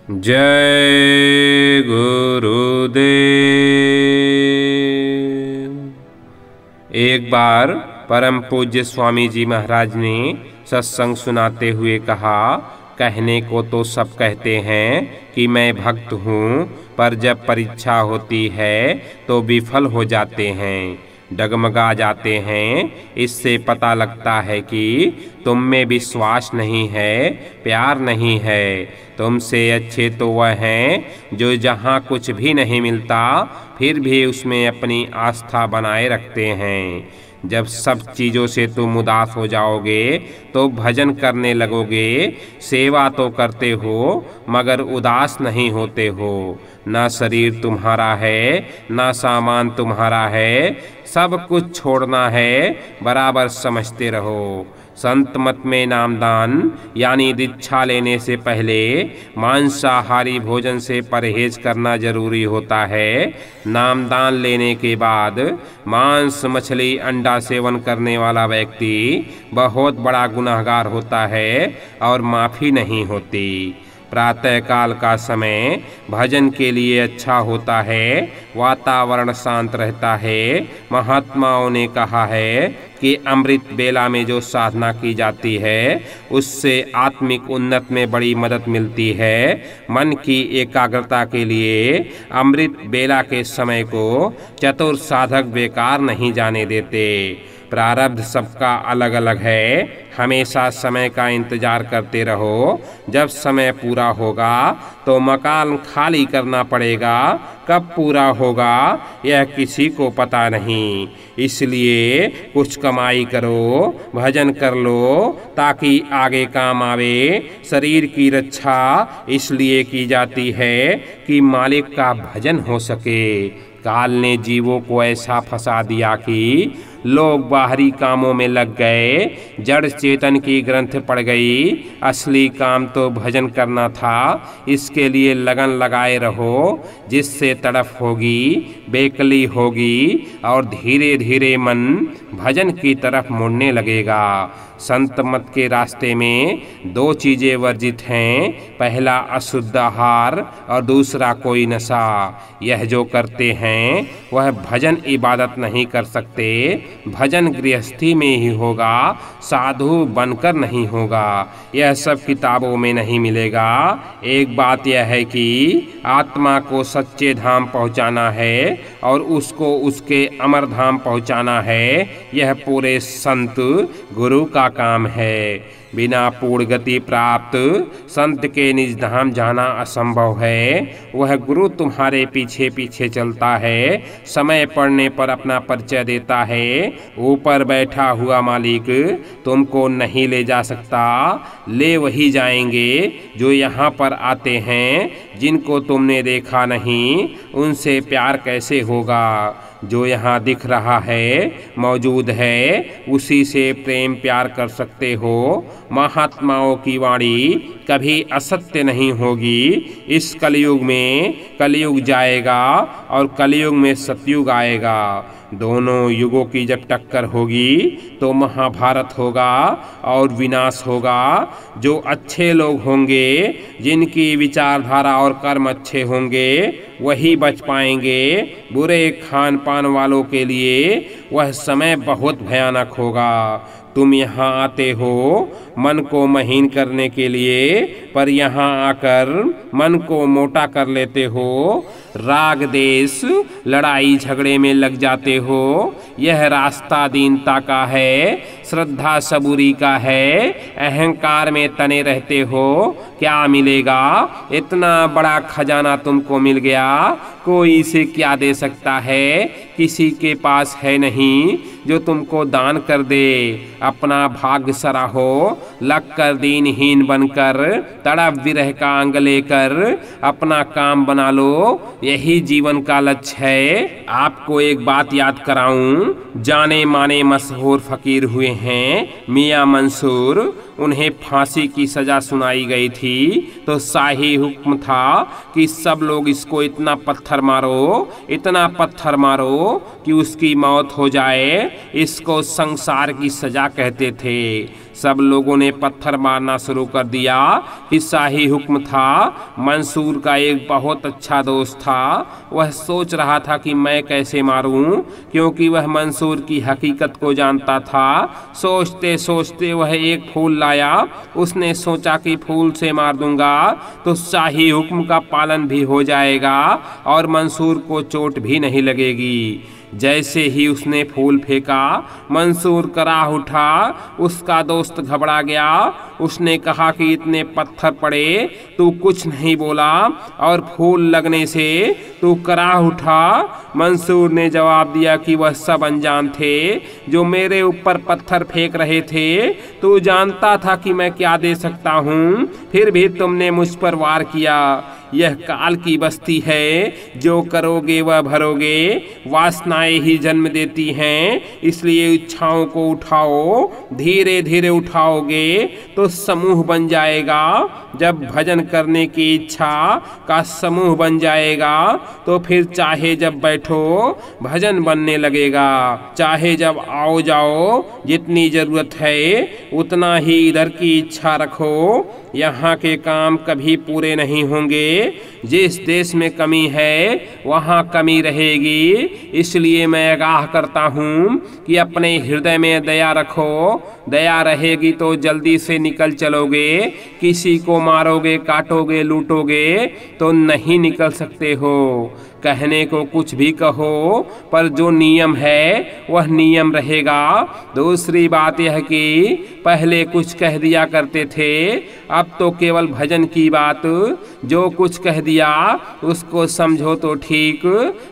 जय गुरुदेव। एक बार परम पूज्य स्वामी जी महाराज ने सत्संग सुनाते हुए कहा, कहने को तो सब कहते हैं कि मैं भक्त हूँ, पर जब परीक्षा होती है तो विफल हो जाते हैं, डगमगा जाते हैं। इससे पता लगता है कि तुम में विश्वास नहीं है, प्यार नहीं है। तुमसे अच्छे तो वह हैं जो जहाँ कुछ भी नहीं मिलता फिर भी उसमें अपनी आस्था बनाए रखते हैं। जब सब चीज़ों से तुम उदास हो जाओगे तो भजन करने लगोगे। सेवा तो करते हो मगर उदास नहीं होते हो। ना शरीर तुम्हारा है, ना सामान तुम्हारा है, सब कुछ छोड़ना है, बराबर समझते रहो। संत मत में नामदान यानी दीक्षा लेने से पहले मांसाहारी भोजन से परहेज करना जरूरी होता है। नामदान लेने के बाद मांस, मछली, अंडा सेवन करने वाला व्यक्ति बहुत बड़ा गुनहगार होता है और माफ़ी नहीं होती। प्रातःकाल का समय भजन के लिए अच्छा होता है, वातावरण शांत रहता है। महात्माओं ने कहा है कि अमृत बेला में जो साधना की जाती है उससे आत्मिक उन्नति में बड़ी मदद मिलती है। मन की एकाग्रता के लिए अमृत बेला के समय को चतुर साधक बेकार नहीं जाने देते। प्रारब्ध सबका अलग अलग है। हमेशा समय का इंतजार करते रहो। जब समय पूरा होगा तो मकान खाली करना पड़ेगा। कब पूरा होगा यह किसी को पता नहीं। इसलिए कुछ कमाई करो, भजन कर लो ताकि आगे काम आवे। शरीर की रक्षा इसलिए की जाती है कि मालिक का भजन हो सके। काल ने जीवों को ऐसा फंसा दिया कि लोग बाहरी कामों में लग गए, जड़ चेतन की ग्रंथ पड़ गई। असली काम तो भजन करना था। इसके लिए लगन लगाए रहो, जिससे तड़फ होगी, बेकली होगी और धीरे धीरे मन भजन की तरफ मुड़ने लगेगा। संत मत के रास्ते में दो चीज़ें वर्जित हैं, पहला अशुद्ध आहार और दूसरा कोई नशा। यह जो करते हैं वह भजन इबादत नहीं कर सकते। भजन गृहस्थी में ही होगा, साधु बनकर नहीं होगा। यह सब किताबों में नहीं मिलेगा। एक बात यह है कि आत्मा को सच्चे धाम पहुंचाना है और उसको उसके अमर धाम पहुंचाना है। यह पूरे संत गुरु का काम है। बिना पूर्ण गति प्राप्त संत के निज धाम जाना असंभव है। वह गुरु तुम्हारे पीछे पीछे चलता है, समय पड़ने पर अपना परिचय देता है। ऊपर बैठा हुआ मालिक तुमको नहीं ले जा सकता, ले वही जाएंगे जो यहाँ पर आते हैं। जिनको तुमने देखा नहीं उनसे प्यार कैसे होगा? जो यहाँ दिख रहा है, मौजूद है, उसी से प्रेम प्यार कर सकते हो। महात्माओं की वाणी कभी असत्य नहीं होगी। इस कलयुग में कलयुग जाएगा और कलयुग में सतयुग आएगा। दोनों युगों की जब टक्कर होगी तो महाभारत होगा और विनाश होगा। जो अच्छे लोग होंगे, जिनकी विचारधारा और कर्म अच्छे होंगे, वही बच पाएंगे। बुरे खान पान वालों के लिए वह समय बहुत भयानक होगा। तुम यहाँ आते हो मन को महीन करने के लिए, पर यहाँ आकर मन को मोटा कर लेते हो। राग देश लड़ाई झगड़े में लग जाते हो। यह रास्ता दीनता का है, श्रद्धा सबूरी का है। अहंकार में तने रहते हो, क्या मिलेगा? इतना बड़ा खजाना तुमको मिल गया, कोई इसे क्या दे सकता है? किसी के पास है नहीं जो तुमको दान कर दे। अपना भाग्य सराहो, लग कर दीनहीन बनकर, तड़प विरह का अंग लेकर अपना काम बना लो। यही जीवन का लक्ष्य है। आपको एक बात याद कराऊं, जाने माने मशहूर फकीर हुए हैं मियां मंसूर। उन्हें फांसी की सजा सुनाई गई थी तो शाही हुक्म था कि सब लोग इसको इतना पत्थर मारो, इतना पत्थर मारो कि उसकी मौत हो जाए। इसको संसार की सजा कहते थे। सब लोगों ने पत्थर मारना शुरू कर दिया कि शाही हुक्म था। मंसूर का एक बहुत अच्छा दोस्त था। वह सोच रहा था कि मैं कैसे मारूं, क्योंकि वह मंसूर की हकीकत को जानता था। सोचते सोचते वह एक फूल लाया। उसने सोचा कि फूल से मार दूंगा तो शाही हुक्म का पालन भी हो जाएगा और मंसूर को चोट भी नहीं लगेगी। जैसे ही उसने फूल फेंका, मंसूर कराह उठा। उसका दोस्त घबरा गया। उसने कहा कि इतने पत्थर पड़े, तू कुछ नहीं बोला और फूल लगने से तू कराह उठा। मंसूर ने जवाब दिया कि वह सब अनजान थे जो मेरे ऊपर पत्थर फेंक रहे थे। तू जानता था कि मैं क्या दे सकता हूँ, फिर भी तुमने मुझ पर वार किया। यह काल की बस्ती है, जो करोगे वह भरोगे। वासनाएं ही जन्म देती हैं, इसलिए इच्छाओं को उठाओ। धीरे धीरे उठाओगे तो समूह बन जाएगा। जब भजन करने की इच्छा का समूह बन जाएगा तो फिर चाहे जब बैठो भजन बनने लगेगा। चाहे जब आओ जाओ, जितनी जरूरत है उतना ही इधर की इच्छा रखो। यहाँ के काम कभी पूरे नहीं होंगे। जिस देश में कमी है वहाँ कमी रहेगी। इसलिए मैं आगाह करता हूँ कि अपने हृदय में दया रखो। दया रहेगी तो जल्दी से निकल चलोगे। किसी को मारोगे, काटोगे, लूटोगे तो नहीं निकल सकते हो। कहने को कुछ भी कहो, पर जो नियम है वह नियम रहेगा। दूसरी बात यह कि पहले कुछ कह दिया करते थे, अब तो केवल भजन की बात। जो कुछ कह दिया उसको समझो तो ठीक,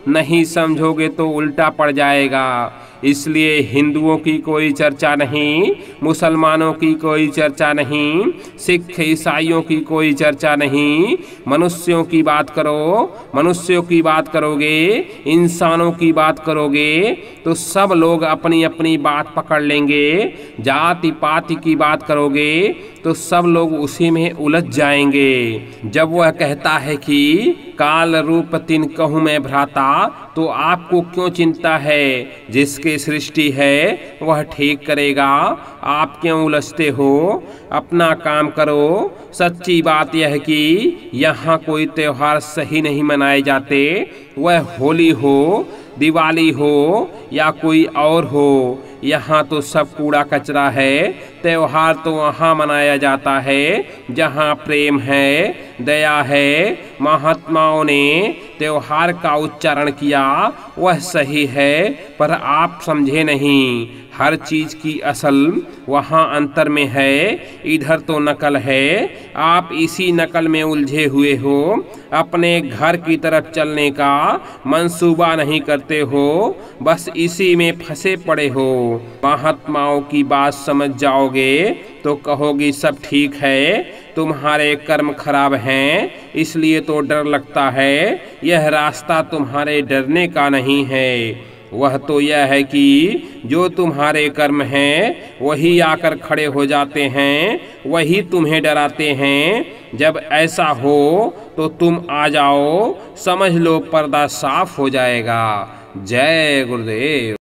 नहीं समझोगे तो उल्टा पड़ जाएगा। इसलिए हिंदुओं की कोई चर्चा नहीं, मुसलमानों की कोई चर्चा नहीं, सिख ईसाइयों की कोई चर्चा नहीं। मनुष्यों की बात करो। मनुष्यों की बात करोगे, इंसानों की बात करोगे तो सब लोग अपनी अपनी बात पकड़ लेंगे। जाति पाति की बात करोगे तो सब लोग उसी में उलझ जाएंगे। जब वह कहता है कि काल रूप तिन कहूँ मैं भ्राता, तो आपको क्यों चिंता है? जिसकी सृष्टि है वह ठीक करेगा। आप क्यों उलझते हो? अपना काम करो। सच्ची बात यह कि यहाँ कोई त्योहार सही नहीं मनाए जाते। वह होली हो, दिवाली हो या कोई और हो, यहाँ तो सब कूड़ा कचरा है। त्योहार तो वहाँ मनाया जाता है जहाँ प्रेम है, दया है। महात्माओं ने त्योहार का उच्चारण किया, वह सही है, पर आप समझे नहीं। हर चीज की असल वहाँ अंतर में है, इधर तो नकल है। आप इसी नकल में उलझे हुए हो। अपने घर की तरफ चलने का मंसूबा नहीं करते हो, बस इसी में फंसे पड़े हो। महात्माओं की बात समझ जाओगे तो कहोगे सब ठीक है। तुम्हारे कर्म खराब हैं, इसलिए तो डर लगता है। यह रास्ता तुम्हारे डरने का नहीं है। वह तो यह है कि जो तुम्हारे कर्म हैं वही आकर खड़े हो जाते हैं, वही तुम्हें डराते हैं। जब ऐसा हो तो तुम आ जाओ, समझ लो पर्दा साफ हो जाएगा। जय गुरुदेव।